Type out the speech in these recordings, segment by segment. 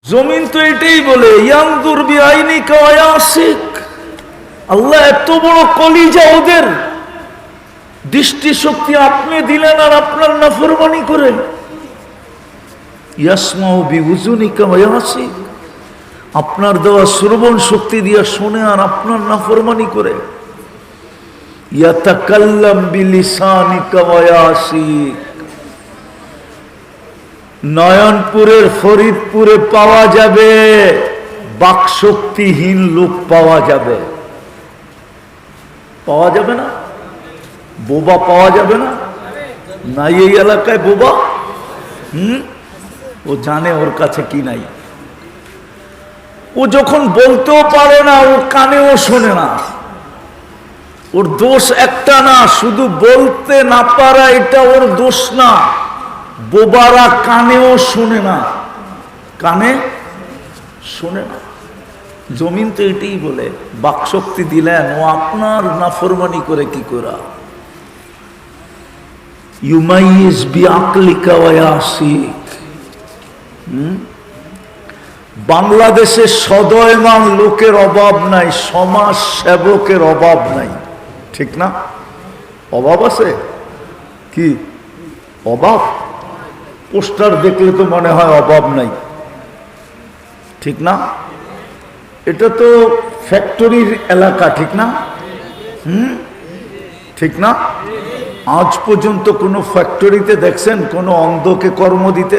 জমিন তো এটাই বলে ইয়ানদুর বিআইনিকা ওয়া ইয়াসিক। আল্লাহ এত বড় কলিজা, ওদের দৃষ্টি শক্তি আপনি দিলেন আর আপনার নাফরমানি করে। ইয়াসমাউ বিউজুনিকা ওয়া ইয়াসিক, আপনার দেওয়া শ্রবণ শক্তি দিয়া শোনে আর আপনার নাফরমানি করে। ইয়াতাকাল্লাম বিলিসানিকা ওয়া ইয়াসিক, নয়নপুরের ফরিদপুরে পাওয়া যাবে বাকশক্তিহীন লোক, পাওয়া যাবে না? বোবা পাওয়া যাবে না? নাই এই এলাকায় বোবা? ও জানে ওর কাছে কি নাই। ও যখন বলতেও পারে না, ও কানেও শোনে না। ওর দোষ একটা না, শুধু বলতে না পারা এটা ওর দোষ না। বোবারা কানেও শোনে না, কানে শোনে না। জমিন তো এটাই বলে বাকশক্তি দিলেন, ও আপনার নাফরমানি করে কি করা। ইউমাইজ বিআকলিকা ওয়া ইয়াসিক। বাংলাদেশে সদয়মান লোকের অভাব নাই, সমাজ সেবকের অভাব নাই, ঠিক না? অভাব আছে কি? অভাব? পোস্টার দেখলে তো মনে হয় অভাব নাই, ঠিক না? এটা তো ফ্যাক্টরির এলাকা, ঠিক না? ঠিক না? আজ পর্যন্ত কোনো ফ্যাক্টরিতে দেখছেন কোনো অন্ধকে কর্ম দিতে?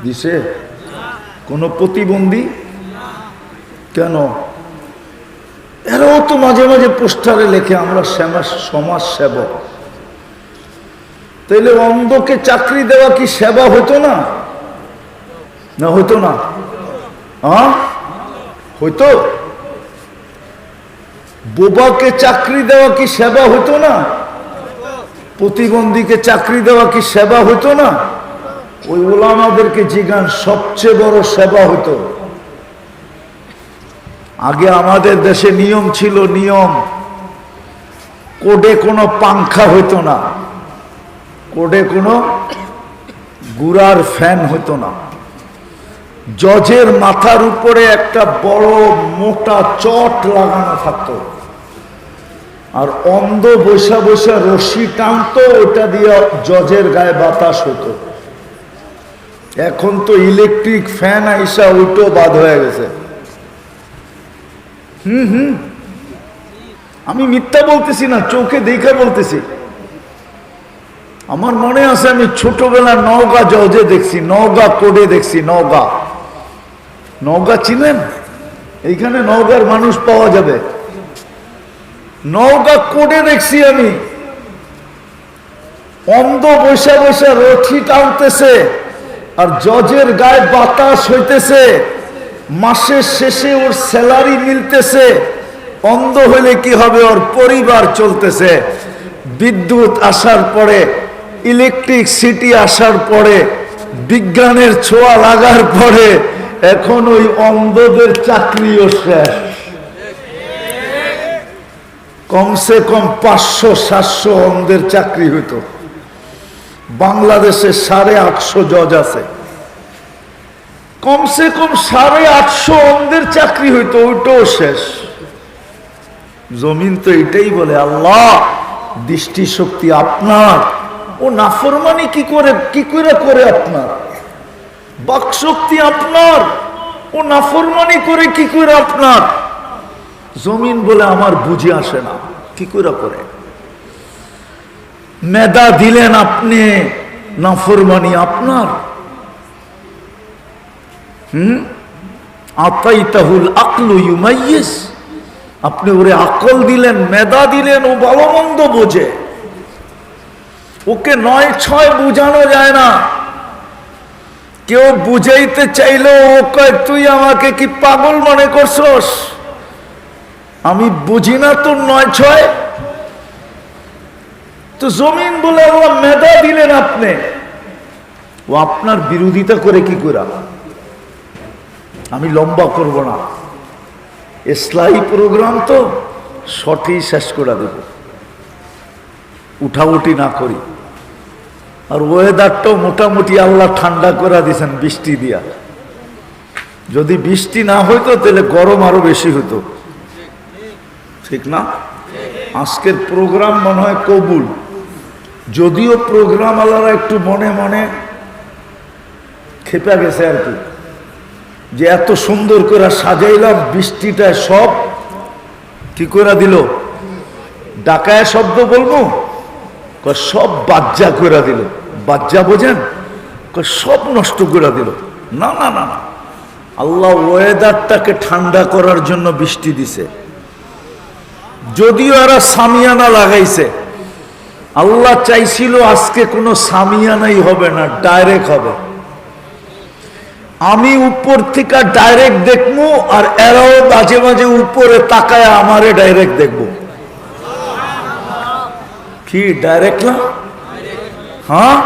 দিছে? কোনো প্রতিবন্ধী? কেন? এরাও তো মাঝে মাঝে পোস্টারে লেখে আমরা সমাজ সেবক। তাইলে অন্ধকে চাকরি দেওয়া কি সেবা হতো না? না হতো না? হইতো? বোবাকে চাকরি দেওয়া কি সেবা হতো না? প্রতিবন্ধীকে চাকরি দেওয়া কি সেবা হতো না? ওই ওলামাদেরকে জিজ্ঞান, সবচেয়ে বড় সেবা হতো। আগে আমাদের দেশে নিয়ম ছিল, নিয়ম, কোডে কোনো পাংখা হতো না, কোডে কোনো গুড়ার ফ্যান হতো না। জজের মাথার উপরে একটা বড় মোটা চট লাগানো থাকতো, আর অন্ধ বৈশা বৈশা রশি টানতো, ওটা দিয়ে জজের গায়ে বাতাস হতো। এখন তো ইলেকট্রিক ফ্যান আইসা ওইটাও বাদ হয়ে গেছে। আমি মিথ্যা বলতেছি না, চোখে দেখে বলতেছি। আমার মনে আছে আমি ছোটবেলা নওগাঁ জজে দেখছি, নওগাঁ কোডে দেখছি। নওগাঁ চিনেন? এইখানে নওগাঁর মানুষ পাওয়া যাবে। নওগাঁ কোডে দেখছি আমি, অন্ধ বৈশা বৈশা রথি টানতেছে আর জজের গায়ে বাতাস হইতেছে। মাসের শেষে ওর স্যালারি মিলতেছে। অন্ধ হইলে কি হবে? ওর পরিবার চলতেছে। বিদ্যুৎ আসার পরে, ইলেকট্রিক সিটি আসার পরে, বিজ্ঞানের ছোঁয়া লাগার পরে এখন ওই অন্ধদের চাকরিও শেষ। কমসে কম 500-700 অন্ধের চাকরি হইতো। বাংলাদেশে 850 জজ আছে, কমসে কম 850 অন্ধের চাকরি হইতো, ওইটাও শেষ। জমিন তো এটাই বলে আল্লাহ দৃষ্টি শক্তি আপনার, ও নাফরমানি কি করে আপনার। বাকশক্তি আপনার, ও নাফরমানি করে কি করে আপনার। জমিন বলে আমার বুঝে আসে না, কি করে। মেধা দিলেন আপনি, নাফরমানি আপনার। আতাইতাহুল আকলু ইউমাইয়িজ, আপনি ওরে আকল দিলেন, মেধা দিলেন, ও ভালো মন্দ বোঝে। ওকে 9-6 বুঝানো যায় না। কেউ বুঝাইতে চাইলো ও কয়, তুই আমাকে কি পাগল মনে করছস? আমি বুঝি না তোর 9-6। তো জমিন বলে আল্লাহ মেধা দিলেন আপনি, ও আপনার বিরোধিতা করে কি করে। আমি লম্বা করব না, ইসলাহী প্রোগ্রাম তো শর্টেই শেষ করে দেব, উঠাউঠি না করি। আর ওয়েদারটাও মোটামুটি আল্লাহ ঠান্ডা করে দিয়েছেন বৃষ্টি দিয়া। যদি বৃষ্টি না হইতো তাহলে গরম আরো বেশি হতো, ঠিক না? আজকের প্রোগ্রাম মনে হয় কবুল, যদিও প্রোগ্রাম আলারা একটু মনে মনে খেপে গেছে আর কি, যে এত সুন্দর করে সাজাইলাম, বৃষ্টিটা সব কি করে দিল, ডাকায় শব্দ বলবো, সব বাজ্জা করে দিল। বাজ্জা বোঝেন? সব নষ্ট করে দিল। না না না না, আল্লাহ ওয়েদারটাকে ঠান্ডা করার জন্য বৃষ্টি দিছে। যদিও এরা সামিয়ানা লাগাইছে, আল্লাহ চাইছিল আজকে কোনো সামিয়ানাই হবে না, ডাইরেক্ট হবে। আমি উপর থেকে ডাইরেক্ট দেখবো, আর এরাও মাঝে মাঝে উপরে তাকায় আমারে ডাইরেক্ট দেখবো। কি ডাইরেক্ট না? হ্যাঁ,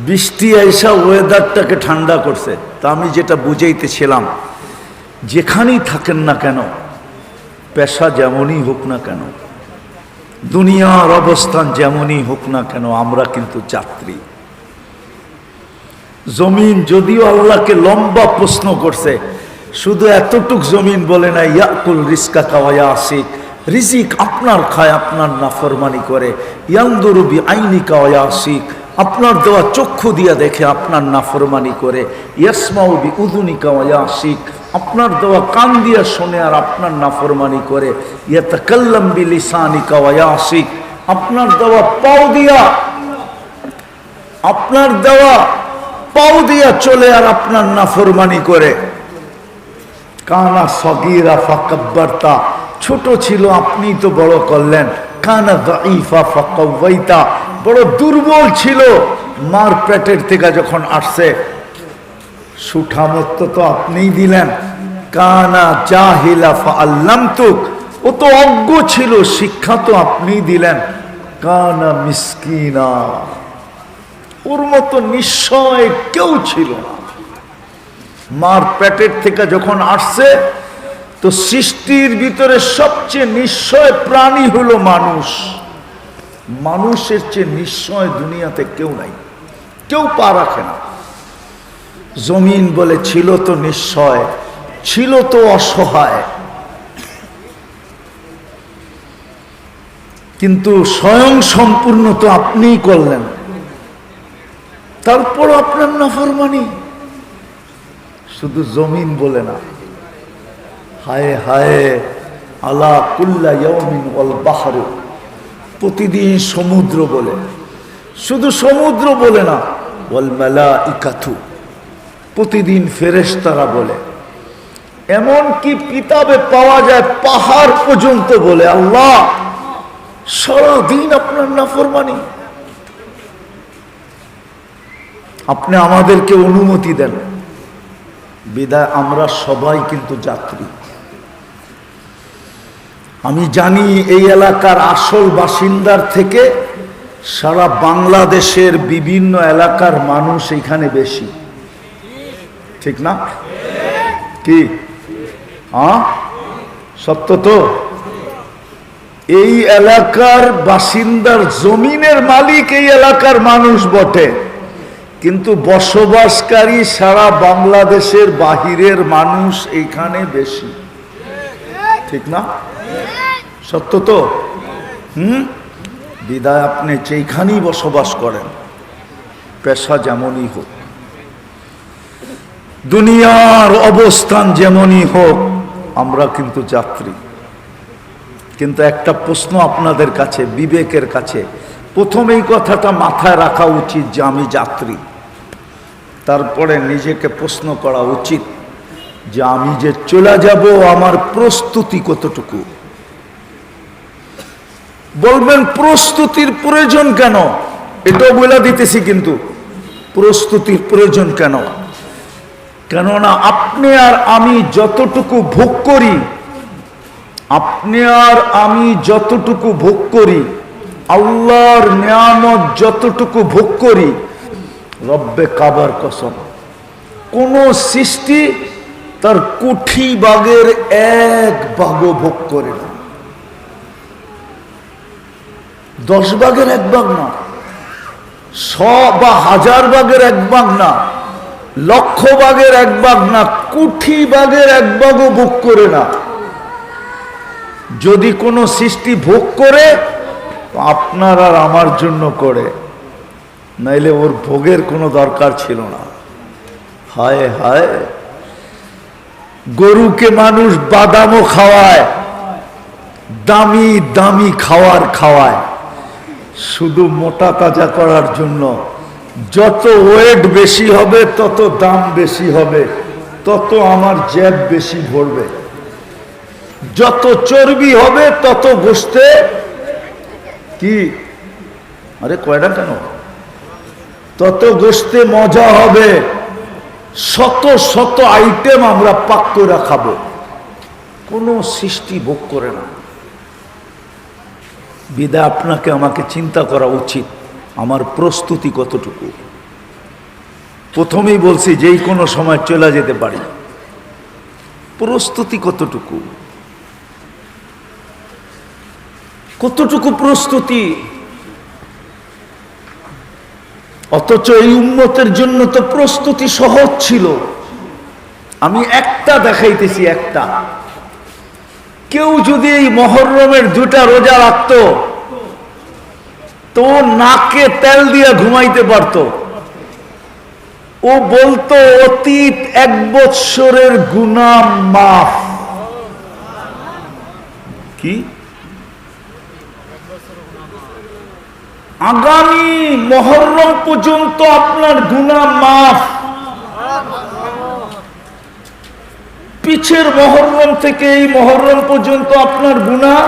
বৃষ্টি আইসা ওয়েদারটাকে ঠান্ডা করছে। তা আমি যেটা বুঝাইতেছিলাম, যেখানেই থাকেন না কেন, পেশা যেমনই হোক না কেন, দুনিয়ার অবস্থান যেমনই হোক না কেন, আমরা কিন্তু যাত্রী। জমিন যদিও আল্লাহকে লম্বা প্রশ্ন করছে, শুধু এতটুক জমিন বলে না ইয়াকুল রিজকা কাওয়া আসিক, রিজিক আপনার খায়, আপনার নাফরমানি করে। ইয়ানদুরু বিআইনিকা ওয়া ইয়াসিক, আপনার দেওয়া চক্ষু দিয়া দেখে, আপনার নাফরমানি করে। ইয়াসমাউ বিউযুনিকা ওয়া ইয়াসিক, আপনার দেওয়া কান দিয়া শোনে আর আপনার নাফরমানি করে। ইয়াতাকাল্লাম বিলিসানিকা ওয়া ইয়াসিক, আপনার দেওয়া পাও দিয়া, আপনার দেওয়া পাও দিয়া চলে আর আপনার নাফরমানি করে। কানা সগীরা ফাকাব্বারতা, ছোট ছিল আপনি তো বড় করলেন। কানা দাঈফা ফাকাওয়াইতা, বড় দুর্বল ছিল, মার পেটের থেকে যখন আসছে সুঠামত্ব তো আপনিই দিলেন। কানা জাহিলা ফাআল্লামতুক, ও তো অজ্ঞ ছিল, শিক্ষা তো আপনিই দিলেন। কানা মিসকিনা, ওর মতো নিশ্চয় কেউ ছিল না। মার পেটের থেকে যখন আসছে, তো সৃষ্টির ভিতরে সবচেয়ে নিশ্চয় প্রাণী হলো মানুষ। মানুষের চেয়ে নিশ্চয় দুনিয়াতে কেউ নাই, কেউ পা রাখে না। জমিন বলে ছিল তো নিশ্চয়, ছিল তো অসহায়, কিন্তু স্বয়ং সম্পূর্ণ তো আপনিই করলেন। তারপর আপনার নাফরমানি। শুধু জমিন বলে না, হায় হায় আলা কুল্লা ইয়াউমিন ওয়াল বাহরু, প্রতিদিন সমুদ্র বলে। শুধু সমুদ্র বলে না, ওয়াল মালাইকাতু, প্রতিদিন ফেরেশতারা বলে। এমন কি কিতাবে পাওয়া যায় পাহাড় পর্যন্ত বলে আল্লাহ সারাদিন আপনার নাফরমানি। আপনি আমাদেরকে অনুমতি দেন, বিদায় আমরা সবাই কিন্তু যাত্রী। আমি জানি এই এলাকার আসল বাসিন্দার থেকে সারা বাংলাদেশের বিভিন্ন এলাকার মানুষ এখানে বেশি, ঠিক না? কি সত্য তো? এই এলাকার বাসিন্দার জমিনের মালিক এই এলাকার মানুষ বটে, কিন্তু বসবাসকারী সারা বাংলাদেশের বাহিরের মানুষ এইখানে বেশি, ঠিক না? সত্য তো? বিদায় আপনি যেখানেই বসবাস করেন, পেশা যেমনই হোক, দুনিয়ার অবস্থান যেমনই হোক, আমরা কিন্তু যাত্রী। কিন্তু একটা প্রশ্ন আপনাদের কাছে, বিবেকের কাছে, প্রথমে এই কথাটা মাথায় রাখা উচিত যে আমি যাত্রী। তারপরে নিজেকে প্রশ্ন করা উচিত যে আমি যে চলে যাব, আমার প্রস্তুতি কতটুকু। বলবেন প্রস্তুতির প্রয়োজন কেন? এটাও বলে দিতেছি, কিন্তু প্রস্তুতির প্রয়োজন কেন? কেননা আপনি আর আমি যতটুকু ভোগ করি, আপনি আর আমি যতটুকু ভোগ করি, আল্লাহর নিয়ামত যতটুকু ভোগ করি, রব্বে কাবার কসম, কোন সৃষ্টি তার কোটি ভাগের এক ভাগও ভোগ করে না। 10 ভাগের 1 ভাগ না, বা 1000 ভাগের 1 ভাগ না, লক্ষ ভাগের 1 ভাগ না, কোটি ভাগের 1 ভাগও ভোগ করে না। যদি কোনো সৃষ্টি ভোগ করে তো আপনার আর আমার জন্য করে, নাইলে ওর ভোগের কোনো দরকার ছিল না। হায় হায়, গরুকে মানুষ বাদামও খাওয়ায়, দামি দামি খাওয়ায়, শুধু মোটা তাজা করার জন্য। যত ওয়েট বেশি হবে তত দাম বেশি হবে, তত আমার জেব বেশি ভরবে। যত চর্বি হবে তত গোশতে কি, আরে কয়টা কেন, তত গোশতে মজা হবে। শত শত আইটেম আমরা পাক করে খাবো, কোনো সৃষ্টি ভোগ করে না। বিদায় আপনাকে আমাকে চিন্তা করা উচিত, আমার প্রস্তুতি কতটুকু। প্রথমেই বলছি যেই কোনো সময় চলে যেতে পারি, প্রস্তুতি কতটুকু, কতটুকু প্রস্তুতি। অথচ এই উম্মতের জন্য তো প্রস্তুতি সহজ ছিল। আমি একটা দেখাইতেছি, একটা। কেউ যদি এই মহররমের 2টা রোজা রাখত তো নাকে তেল দিয়ে ঘুমাইতে পারত। ও বলতো অতীত 1 বৎসরের গুনাহ মাফ। কি আগামী মহররম পর্যন্ত আপনার গুনাহ মাফ, পিছের মহররম থেকে এই মহররম পর্যন্ত আপনার গুনাহ